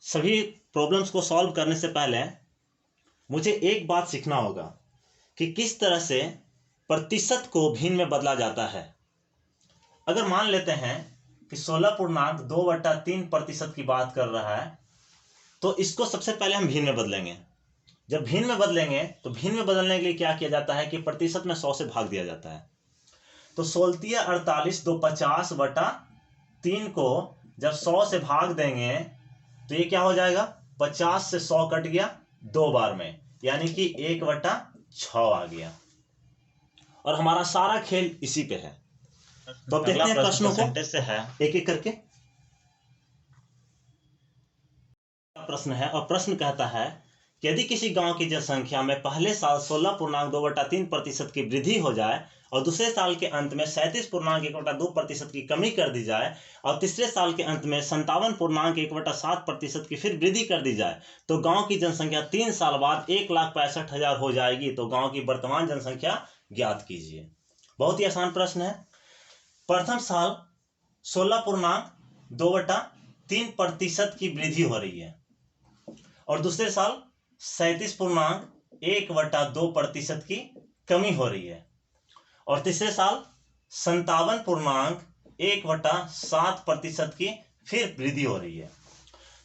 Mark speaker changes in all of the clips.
Speaker 1: सभी प्रॉब्लम्स को सॉल्व करने से पहले मुझे एक बात सीखना होगा कि किस तरह से प्रतिशत को भिन्न में बदला जाता है। अगर मान लेते हैं कि 16.2/3% की बात कर रहा है, तो इसको सबसे पहले हम भिन्न में बदलेंगे। जब भिन्न में बदलेंगे तो भिन्न में बदलने के लिए क्या किया जाता है कि प्रतिशत में 100 से भाग दिया जाता है। तो 16 2 50/3 को जब 100 से भाग देंगे तो ये क्या हो जाएगा, 50 से 100 कट गया 2 बार में, यानी कि 1/6 आ गया। और हमारा सारा खेल इसी पे है। तो अब देखते हैं प्रश्नों को से है एक एक करके। प्रश्न है और प्रश्न कहता है कि यदि किसी गांव की जनसंख्या में पहले साल 16.2/3% की वृद्धि हो जाए और दूसरे साल के अंत में 37.1/2% की कमी कर दी जाए और तीसरे साल के अंत में 57.1/7% की फिर वृद्धि कर दी जाए, तो गांव की जनसंख्या 3 साल बाद 1,65,000 हो जाएगी। तो गांव की वर्तमान जनसंख्या ज्ञात कीजिए। बहुत ही आसान प्रश्न है। प्रथम साल 16.2/3% की वृद्धि हो रही है और दूसरे साल 37.1/2% की कमी हो रही है और तीसरे साल 57.1/7% की फिर वृद्धि हो रही है।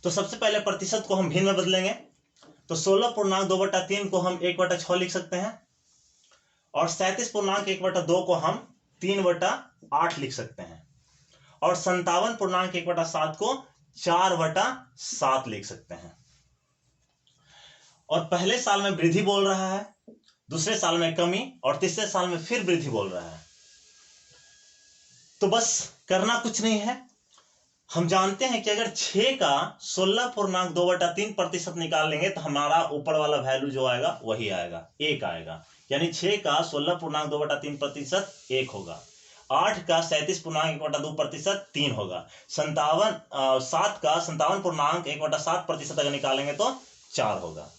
Speaker 1: तो सबसे पहले प्रतिशत को हम भिन्न में बदलेंगे। तो 16.2/3 को हम 1/6 लिख सकते हैं और 37.1/2 को हम 3/8 लिख सकते हैं और 57.1/7 को 4/7 लिख सकते हैं। और पहले साल में वृद्धि बोल रहा है, दूसरे साल में कमी और तीसरे साल में फिर वृद्धि बोल रहा है। तो बस करना कुछ नहीं है। हम जानते हैं कि अगर 6 का 16.2/3% निकाल लेंगे तो हमारा ऊपर वाला वैल्यू जो आएगा वही आएगा, 1 आएगा। यानी 6 का 16.2/3% 1 होगा। 8 का 37.1/2% 3 होगा। 7 का 57.1/7% अगर निकालेंगे तो 4 होगा।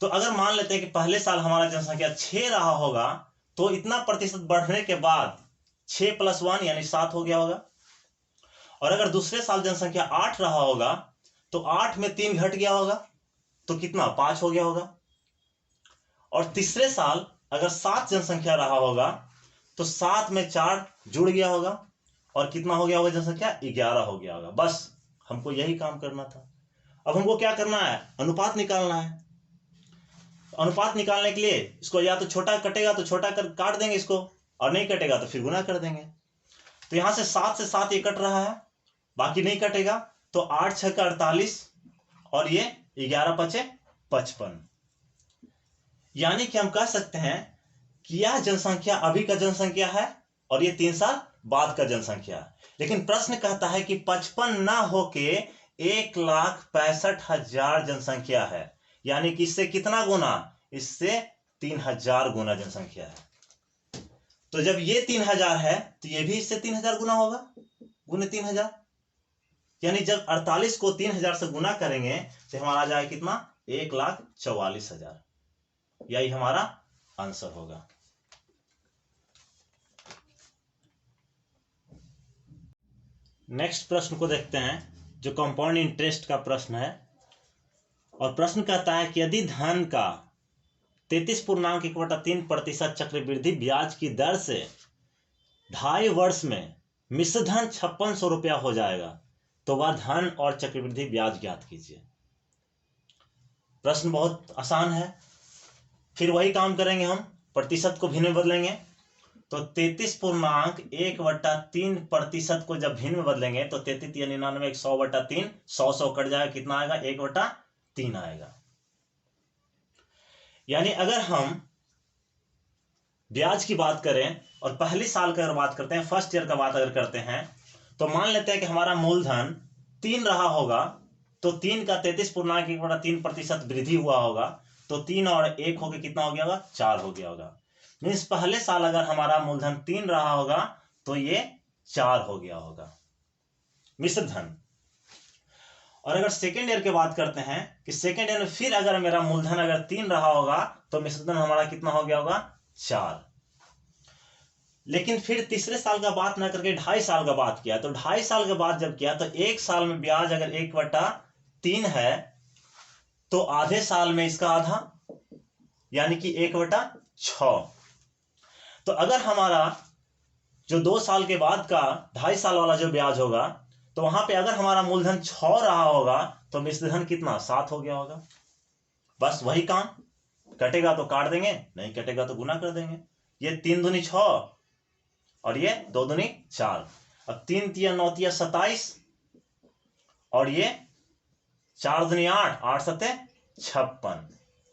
Speaker 1: तो अगर मान लेते हैं कि पहले साल हमारा जनसंख्या 6 रहा होगा, तो इतना प्रतिशत बढ़ने के बाद 6 + 1 यानी 7 हो गया होगा। और अगर दूसरे साल जनसंख्या 8 रहा होगा तो 8 में 3 घट गया होगा, तो कितना, 5 हो गया होगा। और तीसरे साल अगर 7 जनसंख्या रहा होगा तो 7 में 4 जुड़ गया होगा और कितना हो गया होगा जनसंख्या, 11 हो गया होगा। बस हमको यही काम करना था। अब हमको क्या करना है, अनुपात निकालना है। अनुपात निकालने के लिए इसको या तो छोटा कटेगा तो छोटा कर काट देंगे इसको, और नहीं कटेगा तो फिर गुना कर देंगे। तो यहां से 7 से 7 ये कट रहा है, बाकी नहीं कटेगा। तो 8 × 6 = 48 और ये 11 × 5 = 55। यानी कि हम कह सकते हैं कि यह जनसंख्या अभी का जनसंख्या है और ये 3 साल बाद का जनसंख्या। लेकिन प्रश्न कहता है कि 55 ना होके 1,65,000 जनसंख्या है, यानी कि इससे कितना गुना, इससे 3000 गुना जनसंख्या है। तो जब ये 3000 है तो ये भी इससे 3000 गुना होगा, गुने 3000। यानी जब 48 को 3000 से गुना करेंगे तो हमारा आ जाएगा कितना, 1,44,000। यही हमारा आंसर होगा। नेक्स्ट प्रश्न को देखते हैं, जो कंपाउंड इंटरेस्ट का प्रश्न है। और प्रश्न कहता है कि यदि धन का 33.1/3% चक्रवृद्धि ब्याज की दर से 2.5 वर्ष में मिश्र धन 5600 रुपया हो जाएगा, तो वह धन और चक्रवृद्धि ब्याज ज्ञात कीजिए। प्रश्न बहुत आसान है। फिर वही काम करेंगे, हम प्रतिशत को भिन्न में बदलेंगे। तो 33.1/3% को जब भिन्न में बदलेंगे तो 33 या 99 100/3, 100 कट जाएगा, कितना आएगा, 1/3 आएगा। यानी अगर हम ब्याज की बात करें और पहले साल का अगर बात करते हैं, फर्स्ट ईयर का बात अगर करते हैं, तो मान लेते हैं कि हमारा मूलधन 3 रहा होगा, तो 3 का 33.1/3% वृद्धि हुआ होगा, तो 3 और 1 होकर कितना हो गया होगा, 4 हो गया होगा। मीन्स पहले साल अगर हमारा मूलधन 3 रहा होगा तो ये 4 हो गया होगा मिश्र धन। और अगर सेकेंड ईयर की बात करते हैं कि सेकेंड ईयर में फिर अगर मेरा मूलधन अगर 3 रहा होगा तो मिश्र धन हमारा कितना हो गया होगा, 4। लेकिन फिर तीसरे साल का बात ना करके 2.5 साल का बात किया, तो 2.5 साल के बाद जब किया तो 1 साल में ब्याज अगर 1/3 3 है तो आधे साल में इसका आधा यानी कि 1/6। तो अगर हमारा जो 2 साल के बाद का 2.5 साल वाला जो ब्याज होगा तो वहां पे अगर हमारा मूलधन 6 रहा होगा तो मिश्रधन कितना 7 हो गया होगा। बस वही काम, कटेगा तो काट देंगे, नहीं कटेगा तो गुना कर देंगे। ये 3 दूनी 6 और ये 2 दूनी 4। अब 3 तिया 9 तिया 27 और ये 4 दूनी 8, 8 सत्ते 56।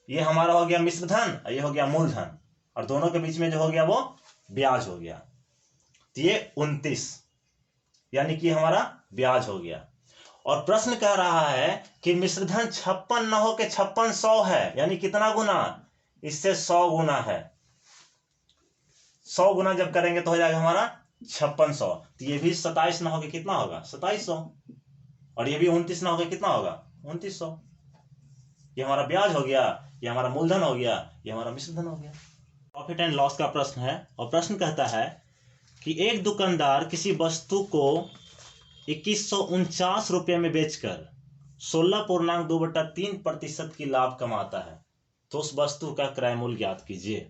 Speaker 1: ये हमारा हो गया मिश्रधन और ये हो गया मूलधन और दोनों के बीच में जो हो गया वो ब्याज हो गया। तो ये 29 यानी कि हमारा ब्याज हो गया। और प्रश्न कह रहा है कि मिश्रधन 56 न हो के 5600 है, यानी कितना गुना, इससे 100 गुना है। 100 गुना जब करेंगे तो हो जाएगा हमारा 5600। तो ये भी 27 न हो के कितना होगा 2700 और ये भी 29 न हो के कितना होगा 2900। ये हमारा ब्याज हो गया, ये हमारा मूलधन हो गया, ये हमारा मिश्रधन हो गया। प्रॉफिट एंड लॉस का प्रश्न है और प्रश्न कहता है कि एक दुकानदार किसी वस्तु को 2149 रुपये में बेचकर 16.2/3% की लाभ कमाता है, तो उस वस्तु का क्रय मूल्य ज्ञात कीजिए।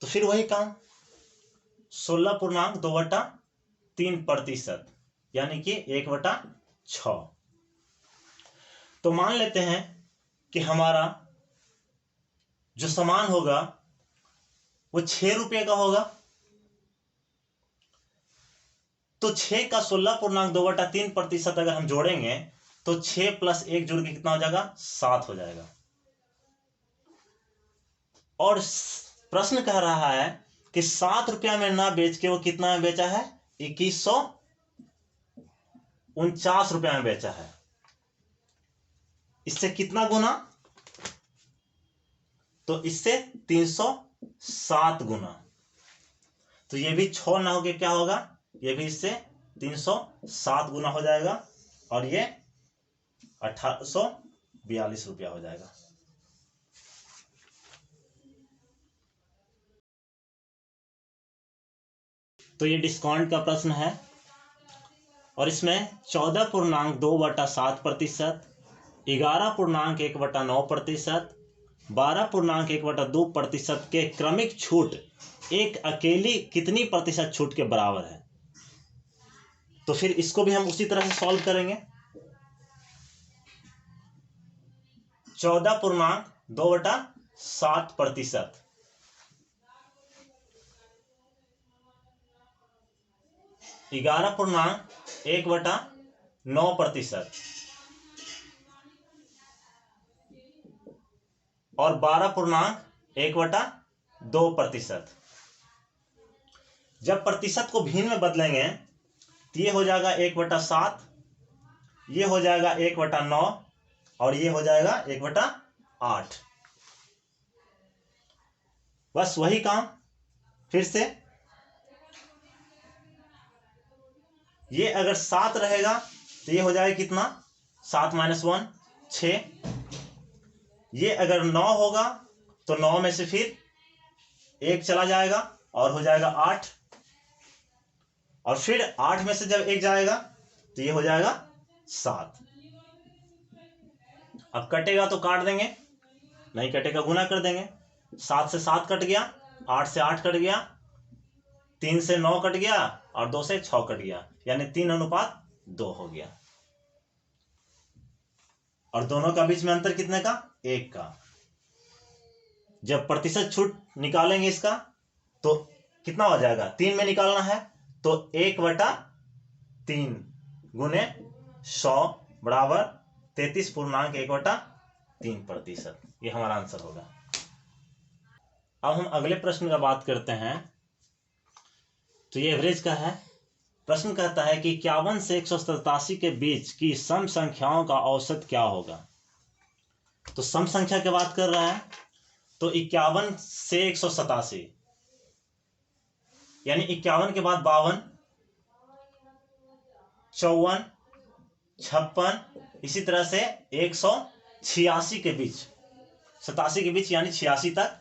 Speaker 1: तो फिर वही काम, 16.2/3% यानी कि 1/6। तो मान लेते हैं कि हमारा जो सामान होगा वो 6 रुपये का होगा। तो 6 का 16.2/3% अगर हम जोड़ेंगे तो 6 + 1 जुड़ के कितना हो जाएगा 7 हो जाएगा। और प्रश्न कह रहा है कि 7 रुपया में ना बेच के वो कितना में बेचा है 2149 रुपया में बेचा है। इससे कितना गुना, तो इससे 307 गुना। तो ये भी 6 ना होके क्या होगा, ये भी इससे 307 गुना हो जाएगा और ये 1842 रुपया हो जाएगा। तो ये डिस्काउंट का प्रश्न है और इसमें 14.2/7%, 11.1/9%, 12.1/2% के क्रमिक छूट एक अकेली कितनी प्रतिशत छूट के बराबर है। तो फिर इसको भी हम उसी तरह से सॉल्व करेंगे। 14.2/7%, 11.1/9% और 12.1/2%। जब प्रतिशत को भिन्न में बदलेंगे तो ये हो जाएगा 1/7, ये हो जाएगा 1/9 और ये हो जाएगा 1/8। बस वही काम फिर से, ये अगर 7 रहेगा तो ये हो जाएगा कितना 7 - 1 6। ये अगर 9 होगा तो 9 में से फिर 1 चला जाएगा और हो जाएगा 8 और फिर 8 में से जब 1 जाएगा तो ये हो जाएगा 7। अब कटेगा तो काट देंगे, नहीं कटेगा गुना कर देंगे। 7 से 7 कट गया, 8 से 8 कट गया, 3 से 9 कट गया और 2 से 6 कट गया, यानी 3:2 हो गया। और दोनों का बीच में अंतर कितने का 1 का। जब प्रतिशत छूट निकालेंगे इसका तो कितना हो जाएगा 3 में निकालना है तो 1/3 गुने 100 बराबर 33.1/3%। ये हमारा आंसर होगा। अब हम अगले प्रश्न का बात करते हैं। तो ये एवरेज का है। प्रश्न कहता है कि 51 से 187 के बीच की सम संख्याओं का औसत क्या होगा। तो सम संख्या की बात कर रहा है तो 51 से 187 यानी 51 के बाद 52, 54, 56, इसी तरह से 186 के बीच, 87 के बीच यानी 86 तक।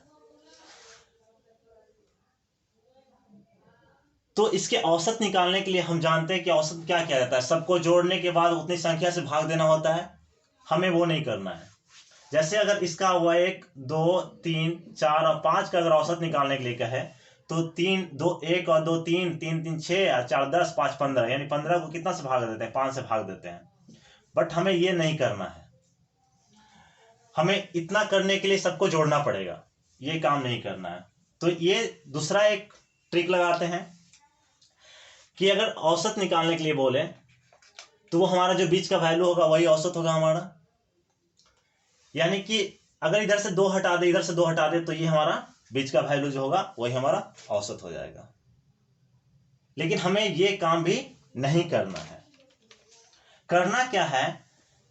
Speaker 1: तो इसके औसत निकालने के लिए हम जानते हैं कि औसत क्या किया जाता है, सबको जोड़ने के बाद उतनी संख्या से भाग देना होता है। हमें वो नहीं करना है। जैसे अगर इसका हुआ 1 2 3 4 और 5 का अगर औसत निकालने के लिए कहे तो 3 2 1 और 2 3 3 3 6 और 4 10 5 15, यानी 15 को कितना से भाग देते हैं, 5 से भाग देते हैं। बट हमें ये नहीं करना है, हमें इतना करने के लिए सबको जोड़ना पड़ेगा, ये काम नहीं करना है। तो ये दूसरा एक ट्रिक लगाते हैं कि अगर औसत निकालने के लिए बोले तो वो हमारा जो बीच का वैल्यू होगा वही औसत होगा हमारा। यानी कि अगर इधर से 2 हटा दे, इधर से 2 हटा दे, तो ये हमारा बीच का वैल्यू जो होगा वही हमारा औसत हो जाएगा। लेकिन हमें ये काम भी नहीं करना है। करना क्या है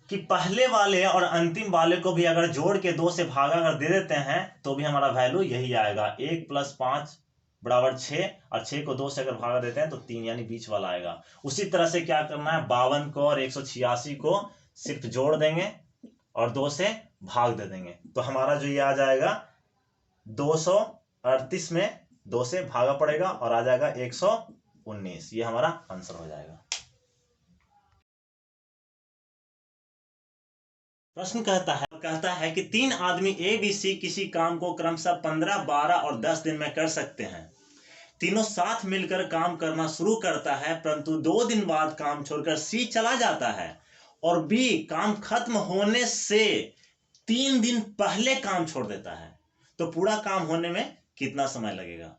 Speaker 1: कि पहले वाले और अंतिम वाले को भी अगर जोड़ के 2 से भागा अगर दे देते हैं तो भी हमारा वैल्यू यही आएगा। 1 + 5 = 6 और 6 को 2 से अगर भागा देते हैं तो 3, यानी बीच वाला आएगा। उसी तरह से क्या करना है, 52 को और 186 को सिर्फ जोड़ देंगे और 2 से भाग दे देंगे, तो हमारा जो ये आ जाएगा 238 में 2 से भागा पड़ेगा और आ जाएगा 119। ये हमारा आंसर हो जाएगा। प्रश्न कहता है कि 3 आदमी ABC किसी काम को क्रमशः 15, 12 और 10 दिन में कर सकते हैं। तीनों साथ मिलकर काम करना शुरू करता है, परंतु 2 दिन बाद काम छोड़कर C चला जाता है और B काम खत्म होने से 3 दिन पहले काम छोड़ देता है, तो पूरा काम होने में कितना समय लगेगा।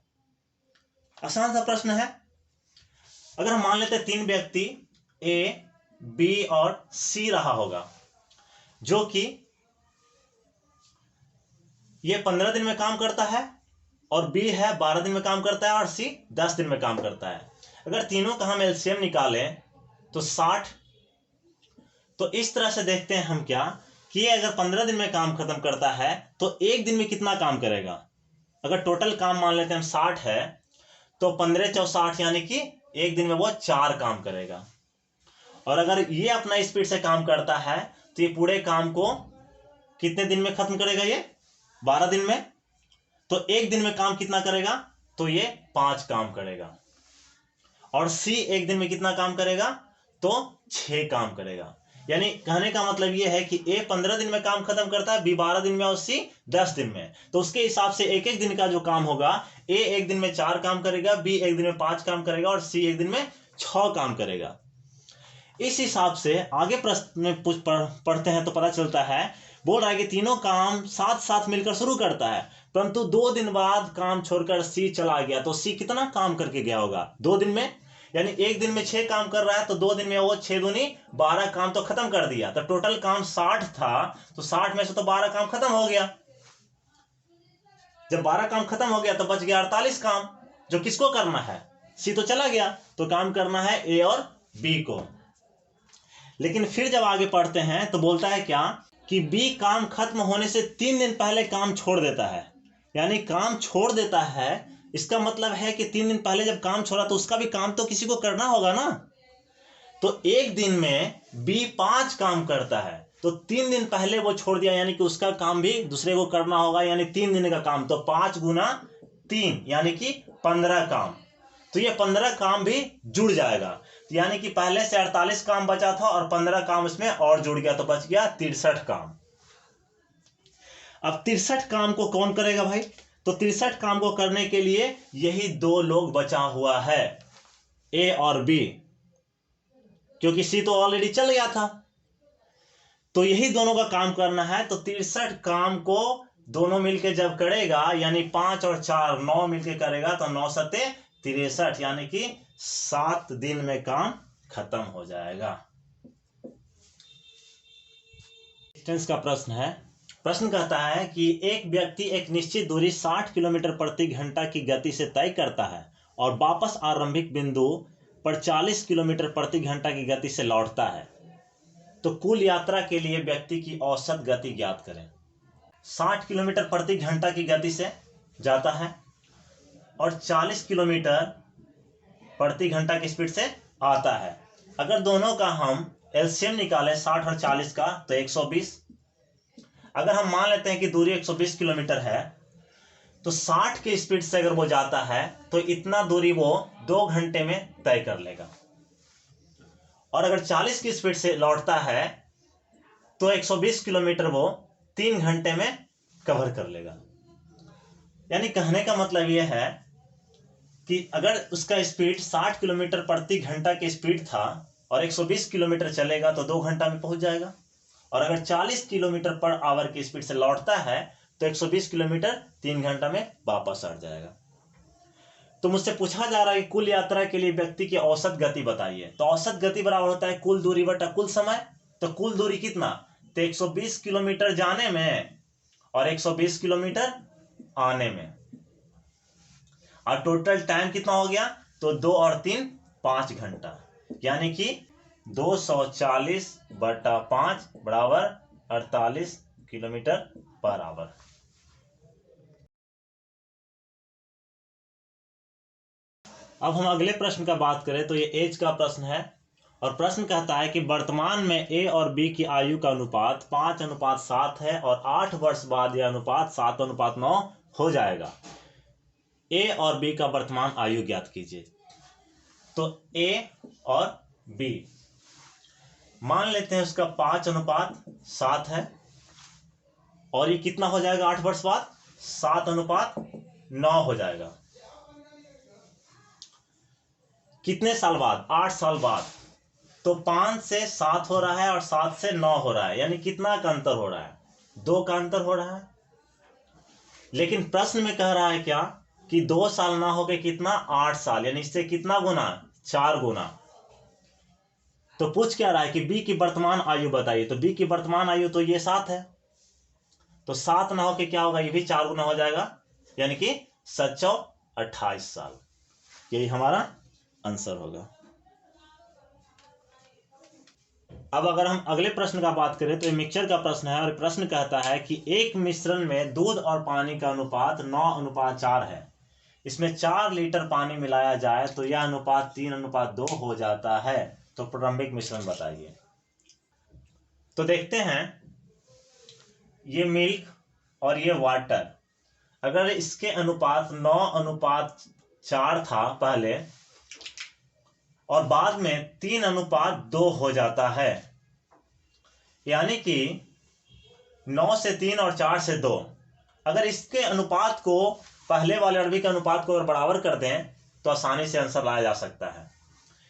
Speaker 1: आसान सा प्रश्न है। अगर हम मान लेते हैं 3 व्यक्ति A, B और C रहा होगा, जो कि ये 15 दिन में काम करता है और B है 12 दिन में काम करता है और C 10 दिन में काम करता है। अगर तीनों का हम एलसीएम निकालें तो 60। तो इस तरह से देखते हैं हम क्या कि अगर 15 दिन में काम खत्म करता है तो एक दिन में कितना काम करेगा। अगर टोटल काम मान लेते हैं हम 60 है तो 15 × 60 यानी कि एक दिन में वो 4 काम करेगा। और अगर ये अपना स्पीड से काम करता है तो ये पूरे काम को कितने दिन में खत्म करेगा, ये 12 दिन में। तो एक दिन में काम कितना करेगा, तो ये 5 काम करेगा। और C एक दिन में कितना काम करेगा, तो 6 काम करेगा। यानी कहने का मतलब ये है कि A 15 दिन में काम खत्म करता है, B 12 दिन में और C 10 दिन में। तो उसके हिसाब से एक एक दिन का जो काम होगा, A एक दिन में 4 काम करेगा, B एक दिन में 5 काम करेगा और C एक दिन में 6 काम करेगा। इस हिसाब से आगे प्रश्न में पढ़ते हैं तो पता चलता है, बोल रहा है कि तीनों काम साथ साथ मिलकर शुरू करता है, परंतु 2 दिन बाद काम छोड़कर C चला गया। तो C कितना काम करके गया होगा 2 दिन में, यानी एक दिन में 6 काम कर रहा है तो 2 दिन में वो 6 दूनी 12 काम तो खत्म कर दिया। तो टोटल काम 60 था, तो 60 में से तो 12 काम खत्म हो गया। जब 12 काम खत्म हो गया तो बच गया 48 काम, जो किसको करना है, C तो चला गया, तो काम करना है A और B को। लेकिन फिर जब आगे पढ़ते हैं तो बोलता है क्या कि B काम खत्म होने से 3 दिन पहले काम छोड़ देता है। यानी काम छोड़ देता है, इसका मतलब है कि 3 दिन पहले जब काम छोड़ा तो उसका भी काम तो किसी को करना होगा ना। तो एक दिन में B 5 काम करता है, तो 3 दिन पहले वो छोड़ दिया, यानी कि उसका काम भी दूसरे को करना होगा, यानी 3 दिन का काम, तो 5 × 3 यानी कि 15 काम। तो ये 15 काम भी जुड़ जाएगा, यानी कि पहले से 48 काम बचा था और 15 काम इसमें और जुड़ गया, तो बच गया 63 काम। अब 63 काम को कौन करेगा भाई, तो 63 काम को करने के लिए यही 2 लोग बचा हुआ है, A और B, क्योंकि C तो ऑलरेडी चल गया था। तो यही दोनों का काम करना है। तो 63 काम को दोनों मिलके जब करेगा, यानी 5 और 4 9 मिलके करेगा, तो 9 सते 63, यानी कि 7 दिन में काम खत्म हो जाएगा। डिस्टेंस का प्रश्न है। प्रश्न कहता है कि एक व्यक्ति एक निश्चित दूरी 60 किलोमीटर प्रति घंटा की गति से तय करता है और वापस आरंभिक बिंदु पर 40 किलोमीटर प्रति घंटा की गति से लौटता है, तो कुल यात्रा के लिए व्यक्ति की औसत गति ज्ञात करें। 60 किलोमीटर प्रति घंटा की गति से जाता है और 40 किलोमीटर प्रति घंटा की स्पीड से आता है। अगर दोनों का हम एलसीएम निकालें 60 और 40 का, तो 120। अगर हम मान लेते हैं कि दूरी 120 किलोमीटर है, तो 60 के स्पीड से अगर वो जाता है तो इतना दूरी वो 2 घंटे में तय कर लेगा, और अगर 40 की स्पीड से लौटता है तो 120 किलोमीटर वो 3 घंटे में कवर कर लेगा। यानी कहने का मतलब यह है कि अगर उसका स्पीड 60 किलोमीटर प्रति घंटा की स्पीड था और 120 किलोमीटर चलेगा तो 2 घंटा में पहुंच जाएगा, और अगर 40 किलोमीटर पर आवर की स्पीड से लौटता है तो 120 किलोमीटर 3 घंटा में वापस आ जाएगा। तो मुझसे पूछा जा रहा है कि कुल यात्रा के लिए व्यक्ति की औसत गति बताइए। तो औसत गति बराबर होता है कुल दूरी बटा कुल समय। तो कुल दूरी कितना, तो 120 किलोमीटर जाने में और 120 किलोमीटर आने में, और टोटल टाइम कितना हो गया, तो 2 और 3 5 घंटा, यानी कि 240 बटा 5 बराबर 48 किलोमीटर पर आवर। अब हम अगले प्रश्न का बात करें तो ये एज का प्रश्न है, और प्रश्न कहता है कि वर्तमान में ए और बी की आयु का अनुपात 5:7 है और 8 वर्ष बाद यह अनुपात 7:9 हो जाएगा। ए और बी का वर्तमान आयु ज्ञात कीजिए। तो ए और बी मान लेते हैं उसका 5:7 है, और ये कितना हो जाएगा 8 वर्ष बाद, 7:9 हो जाएगा। कितने साल बाद, 8 साल बाद। तो 5 से 7 हो रहा है और 7 से 9 हो रहा है, यानी कितना का अंतर हो रहा है, 2 का अंतर हो रहा है। लेकिन प्रश्न में कह रहा है क्या कि 2 साल ना हो के कितना, 8 साल, यानी इससे कितना गुना, 4 गुना। तो पूछ क्या रहा है कि बी की वर्तमान आयु बताइए। तो बी की वर्तमान आयु तो ये 7 है, तो 7 ना हो के क्या होगा, ये भी 4 गुना हो जाएगा, यानी कि 7 28 साल। यही हमारा आंसर होगा। अब अगर हम अगले प्रश्न का बात करें तो ये मिक्सचर का प्रश्न है, और प्रश्न कहता है कि एक मिश्रण में दूध और पानी का अनुपात 9:4 है। इसमें 4 लीटर पानी मिलाया जाए तो यह अनुपात 3:2 हो जाता है। तो प्रारंभिक मिश्रण बताइए। तो देखते हैं, ये मिल्क और ये वाटर, अगर इसके अनुपात 9:4 था पहले, और बाद में 3:2 हो जाता है, यानी कि 9 से 3 और 4 से 2, अगर इसके अनुपात को पहले वाले और बी के अनुपात को अगर बराबर कर दें तो आसानी से आंसर लाया जा सकता है।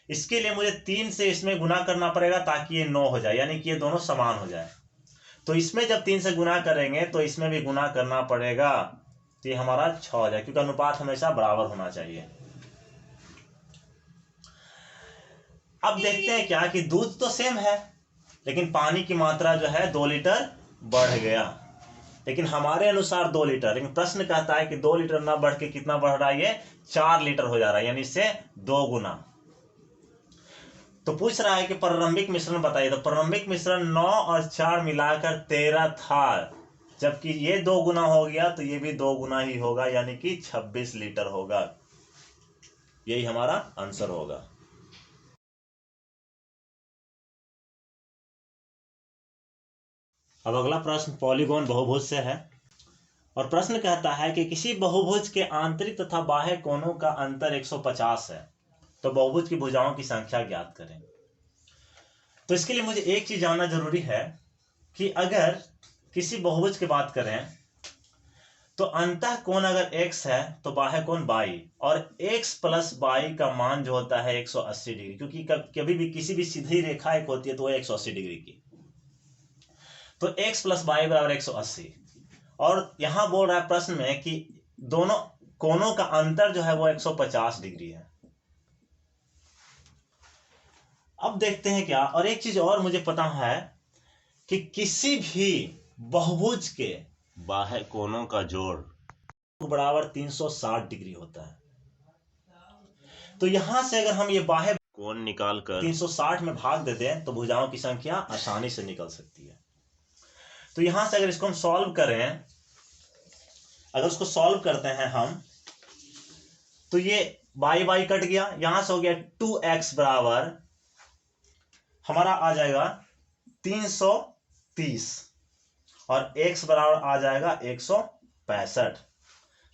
Speaker 1: इसके लिए मुझे 3 से इसमें गुना करना पड़ेगा ताकि ये 9 हो जाए, यानी कि ये दोनों समान हो जाए। तो इसमें जब 3 से गुना करेंगे तो इसमें भी गुना करना पड़ेगा, तो ये हमारा 6 हो जाए, क्योंकि अनुपात हमेशा बराबर होना चाहिए। अब देखते हैं क्या कि दूध तो सेम है, लेकिन पानी की मात्रा जो है 2 लीटर बढ़ गया, लेकिन हमारे अनुसार 2 लीटर, लेकिन प्रश्न कहता है कि 2 लीटर ना बढ़ के कितना बढ़ रहा है, ये 4 लीटर हो जा रहा है, यानी इससे 2 गुना। तो पूछ रहा है कि प्रारंभिक मिश्रण बताइए। तो प्रारंभिक मिश्रण 9 और 4 मिलाकर 13 था, जबकि ये 2 गुना हो गया तो ये भी 2 गुना ही होगा, यानी कि 26 लीटर होगा। यही हमारा आंसर होगा। अब अगला प्रश्न पॉलीगॉन बहुभुज से है, और प्रश्न कहता है कि किसी बहुभुज के आंतरिक तथा बाह्य कोणों का अंतर 150 है, तो बहुभुज की भुजाओं की संख्या ज्ञात करें। तो इसके लिए मुझे एक चीज जानना जरूरी है कि अगर किसी बहुभुज की बात करें तो अंतः कोण अगर x है तो बाह्य कोण y, और x प्लस y का मान जो होता है 180 डिग्री, क्योंकि कभी भी किसी भी सीधी रेखा एक होती है तो वो 180 डिग्री की। तो x प्लस y बराबर 180, और यहां बोल रहा है प्रश्न में कि दोनों कोणों का अंतर जो है वो 150 डिग्री है। अब देखते हैं क्या, और एक चीज और मुझे पता है कि किसी भी बहुभुज के बाह्य कोणों का जोड़ बराबर 360 डिग्री होता है। तो यहां से अगर हम ये बाह्य कोण निकालकर 360 में भाग दे दें तो भुजाओं की संख्या आसानी से निकल सकती है। तो यहां से अगर इसको हम सॉल्व करें, अगर उसको सॉल्व करते हैं हम, तो ये बाई बाई कट गया, यहां से हो गया 2x बराबर हमारा आ जाएगा 330, और x बराबर आ जाएगा 165।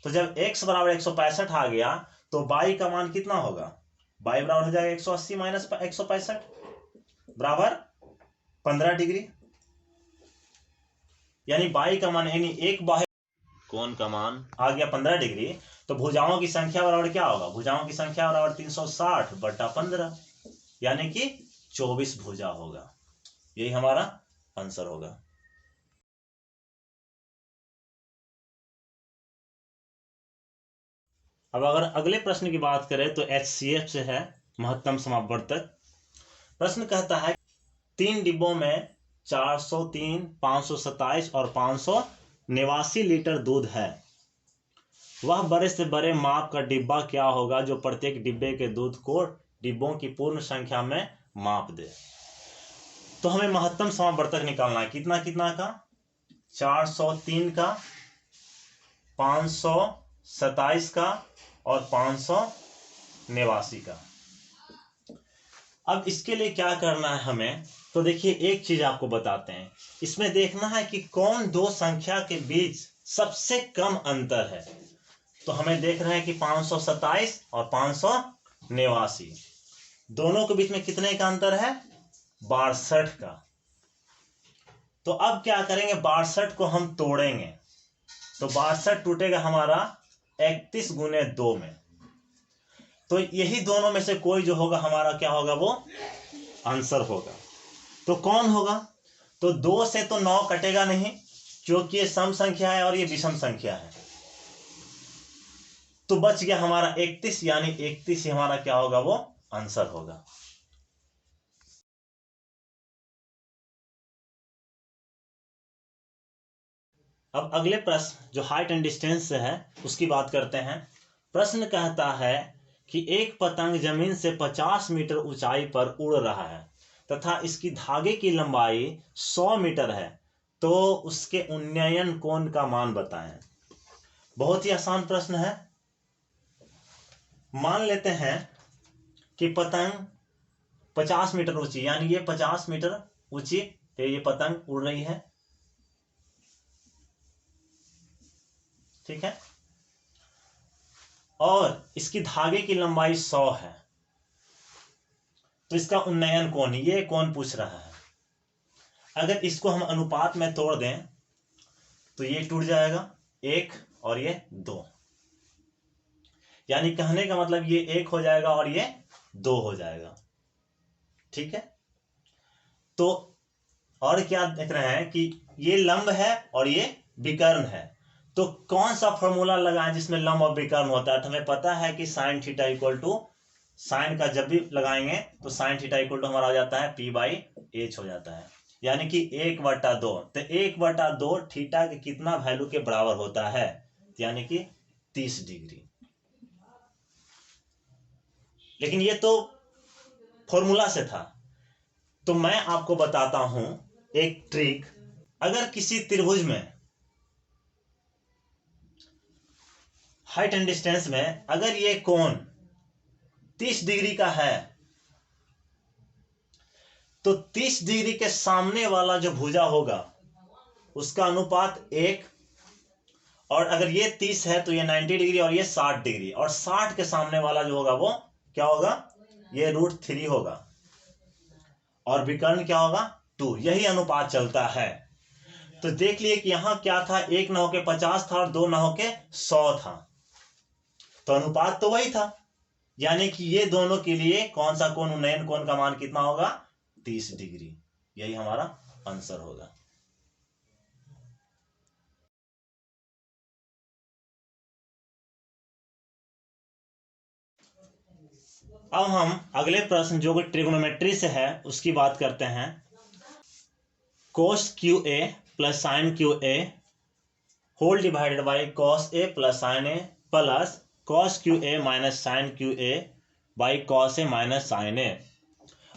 Speaker 1: तो जब x बराबर 165 आ गया तो बाई का मान कितना होगा, बाई बराबर हो जाएगा 180 माइनस 165 बराबर 15 डिग्री। यानी बाई का मान यानी एक बाह्य कोण का मान आ गया 15 डिग्री। तो भुजाओं की संख्या बराबर क्या होगा, भुजाओं की संख्या बराबर 360 बटा 15 यानी कि 24 भुजा होगा। यही हमारा आंसर होगा। अब अगर अगले प्रश्न की बात करें तो HCF से है, महत्तम समावर्तक। प्रश्न कहता है 3 डिब्बों में 403, 527 और 589 लीटर दूध है। वह बड़े से बड़े माप का डिब्बा क्या होगा जो प्रत्येक डिब्बे के दूध को डिब्बों की पूर्ण संख्या में माप दे। तो हमें महत्तम समावर्तक निकालना है, कितना कितना का, 403 का, 527 का और 589 का। अब इसके लिए क्या करना है हमें, तो देखिए एक चीज आपको बताते हैं, इसमें देखना है कि कौन दो संख्या के बीच सबसे कम अंतर है। तो हमें देख रहे हैं कि 527 और 589 दोनों के बीच में कितने का अंतर है, 62 का। तो अब क्या करेंगे, 62 को हम तोड़ेंगे तो 62 टूटेगा हमारा 31 गुने 2 में। तो यही दोनों में से कोई जो होगा हमारा क्या होगा, वो आंसर होगा। तो कौन होगा, तो 2 से तो 9 कटेगा नहीं क्योंकि ये सम संख्या है और ये विषम संख्या है। तो बच गया हमारा 31, यानी 31 ही हमारा क्या होगा, वो आंसर होगा। अब अगले प्रश्न जो हाइट एंड डिस्टेंस से है उसकी बात करते हैं। प्रश्न कहता है कि एक पतंग जमीन से 50 मीटर ऊंचाई पर उड़ रहा है तथा इसकी धागे की लंबाई 100 मीटर है, तो उसके उन्नयन कोण का मान बताएं। बहुत ही आसान प्रश्न है। मान लेते हैं कि पतंग 50 मीटर ऊंची, यानी ये 50 मीटर ऊंची ये पतंग उड़ रही है, ठीक है, और इसकी धागे की लंबाई 100 है। तो इसका उन्नयन कोण, ये कोण पूछ रहा है। अगर इसको हम अनुपात में तोड़ दें तो ये टूट जाएगा 1 और ये 2, यानी कहने का मतलब ये 1 हो जाएगा और ये 2 हो जाएगा, ठीक है। तो और क्या देख रहे हैं कि ये लंब है और ये विकर्ण है, तो कौन सा फॉर्मूला लगाएं जिसमें लंब और विकर्ण होता है। तो हमें पता है कि sine theta equal to, sine का जब भी लगाएंगे तो साइन थीटा इक्वल टू हमारा हो जाता है P/H हो जाता है, यानी कि 1/2। तो 1/2 थीटा के कितना वैल्यू के बराबर होता है, यानी कि 30 डिग्री। लेकिन ये तो फॉर्मूला से था, तो मैं आपको बताता हूं एक ट्रिक। अगर किसी त्रिभुज में हाइट एंड डिस्टेंस में अगर ये कोण 30 डिग्री का है, तो 30 डिग्री के सामने वाला जो भुजा होगा उसका अनुपात 1, और अगर ये 30 है तो ये 90 डिग्री और ये 60 डिग्री, और 60 के सामने वाला जो होगा वो क्या होगा, ये √3 होगा, और विकर्ण क्या होगा 2। यही अनुपात चलता है। तो देख लिए कि यहां क्या था, 1 न होके 50 था और 2 न होके 100 था, तो अनुपात तो वही था, यानी कि ये दोनों के लिए कौन सा कोण, उन्नयन कोण का मान कितना होगा, 30 डिग्री। यही हमारा आंसर होगा। अब हम अगले प्रश्न जो कि ट्रिग्नोमेट्री से है उसकी बात करते हैं। cos QA plus sine QA whole divided by cos A plus sine A plus cos QA minus sine QA by cos A minus sine A।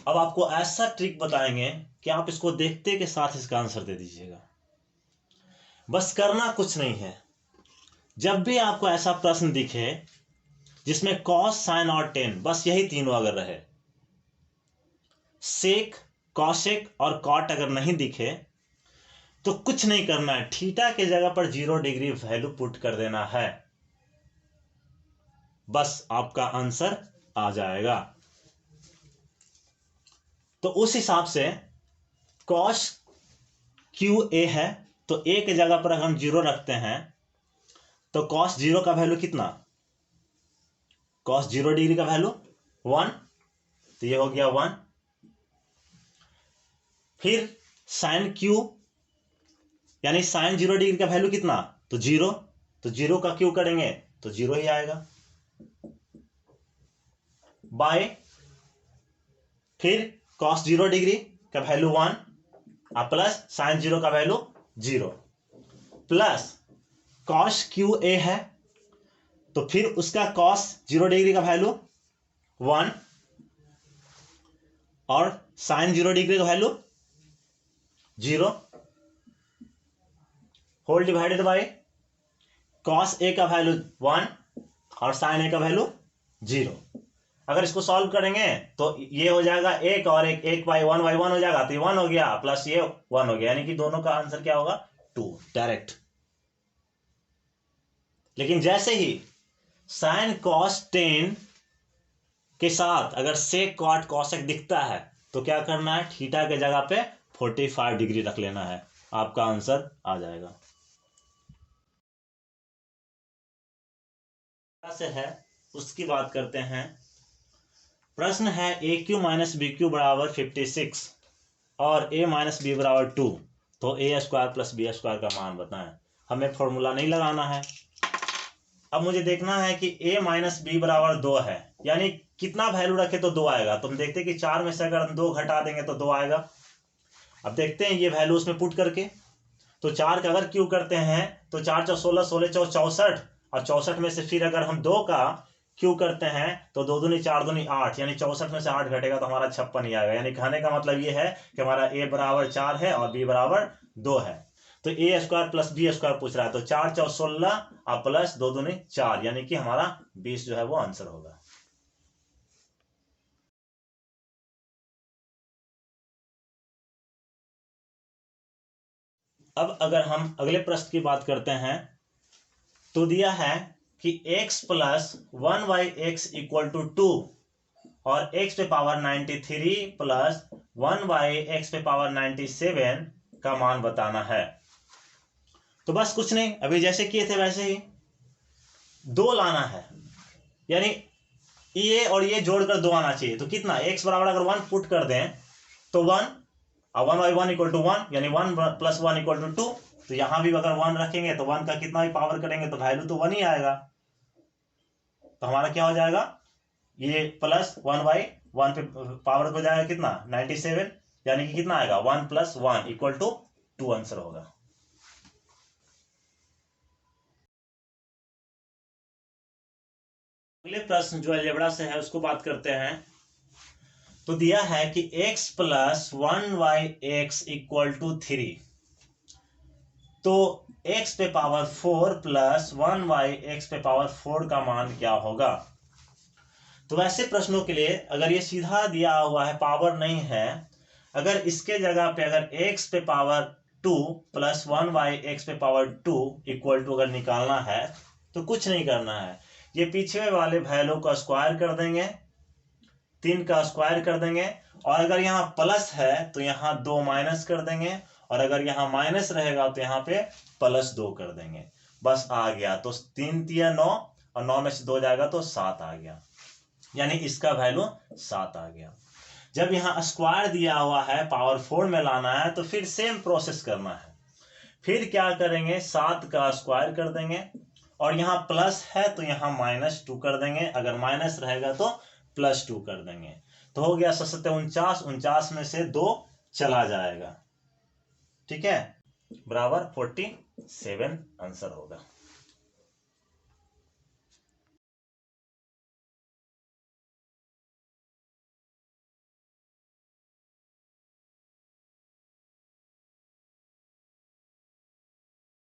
Speaker 1: अब आपको ऐसा ट्रिक बताएंगे कि आप इसको देखते के साथ इसका आंसर दे दीजिएगा। बस करना कुछ नहीं है, जब भी आपको ऐसा प्रश्न दिखे जिसमें cos, साइन और tan बस यही तीनों अगर रहे, सेक, कॉसेक और कॉट अगर नहीं दिखे तो कुछ नहीं करना है, थीटा के जगह पर 0 डिग्री वैल्यू पुट कर देना है। बस आपका आंसर आ जाएगा। तो उस हिसाब से cos QA है, तो A के जगह पर अगर हम 0 रखते हैं तो cos 0 का वैल्यू कितना, cos 0 डिग्री का वैल्यू 1, तो ये हो गया 1। फिर sin Q यानी sin 0 डिग्री का वैल्यू कितना, तो 0, तो 0 का Q करेंगे तो 0 ही आएगा, बाय फिर cos 0 डिग्री का वैल्यू 1 प्लस sin 0 का वैल्यू 0 प्लस cos QA है, तो फिर उसका cos 0 डिग्री का वैल्यू 1 और sin 0 डिग्री का value 0 whole divided by cos A का वैल्यू 1 और sin A का वैल्यू 0। अगर इसको सॉल्व करेंगे तो ये हो जाएगा 1 और 1 बाई 1 बाई 1 हो जाएगा, तो ये 1 हो गया प्लस ये 1 हो गया, यानी कि दोनों का आंसर क्या होगा 2 डायरेक्ट। लेकिन जैसे ही sin cos 10 के साथ अगर sec cot cosec दिखता है तो क्या करना है, थीटा के जगह पे 45 डिग्री रख लेना है, आपका आंसर आ जाएगा। से है उसकी बात करते हैं। प्रश्न है AQ माइनस BQ बराबर 56 और A माइनस B बराबर 2, तो A square plus B square का मान बताएं। हमें फॉर्मूला नहीं लगाना है। अब मुझे देखना है कि A माइनस B बराबर 2 है, यानी कितना वैल्यू रखे तो 2 आएगा। तो हम देखते हैं कि 4 में से अगर हम 2 घटा देंगे तो 2 आएगा। अब देखते हैं ये वैल्यू उसमें पुट करके, तो 4 का अगर क्यू करते हैं तो 4 चौ 16, 16 चौ 64 और 64 में से फिर अगर हम 2 का क्यू करते हैं तो 2 दूनी 4 दूनी 8, यानी 64 में से 8 घटेगा तो हमारा 56 ही आएगा। यानी कहने का मतलब ये है कि हमारा A बराबर 4 है और B बराबर 2 है। तो A square plus B square पूछ रहा है, तो 4 चौ 16 और प्लस 2 दूनी 4, यानी कि हमारा 20 जो है वो आंसर होगा। अब अगर हम अगले प्रश्न की बात करते हैं तो दिया है कि x plus 1/x equal to 2 और x पे पावर 93 प्लस 1/x पे पावर 97 का मान बताना है। तो बस कुछ नहीं, अभी जैसे किए थे वैसे ही 2 लाना है, यानी ये और ये जोड़कर 2 आना चाहिए। तो कितना, x बराबर अगर 1 पुट कर दें तो 1 और 1/1 इक्वल टू 1, यानी 1 प्लस 1 इक्वल टू 2। तो यहां भी अगर 1 रखेंगे तो 1 का कितना भी पावर करेंगे तो वैल्यू तो 1 ही आएगा। तो हमारा क्या हो जाएगा, ये प्लस 1/1 पे पावर हो जाएगा कितना 97, यानी कि कितना आएगा 1 प्लस 1 इक्वल टू 2 आंसर होगा। अगले प्रश्न जो अलजेब्रा से है उसको बात करते हैं। तो दिया है कि x plus 1/x equal to 3, तो x पे पावर 4 प्लस 1/x पे पावर 4 का मान क्या होगा। तो वैसे प्रश्नों के लिए अगर ये सीधा दिया हुआ है, पावर नहीं है, अगर इसके जगह पे अगर x पे पावर 2 प्लस 1/x पे पावर 2 इक्वल टू अगर निकालना है तो कुछ नहीं करना है, ये पीछे वाले वैल्यू का स्क्वायर कर देंगे, 3 का स्क्वायर कर देंगे, और अगर यहाँ प्लस है तो यहाँ 2 माइनस कर देंगे, और अगर यहाँ माइनस रहेगा तो यहाँ पे प्लस 2 कर देंगे। बस आ गया, तो 3 तिया 9 और 9 में से 2 जाएगा तो 7 आ गया, यानी इसका वैल्यू 7 आ गया। जब यहाँ स्क्वायर दिया हुआ है, पावर 4 में लाना है, तो फिर सेम प्रोसेस करना है। फिर क्या करेंगे, 7 का स्क्वायर कर देंगे, और यहाँ प्लस है तो यहाँ -2 कर देंगे, अगर माइनस रहेगा तो +2 कर देंगे। तो हो गया 7 49, 49 में से 2 चला जाएगा, ठीक है, बराबर 47 आंसर होगा।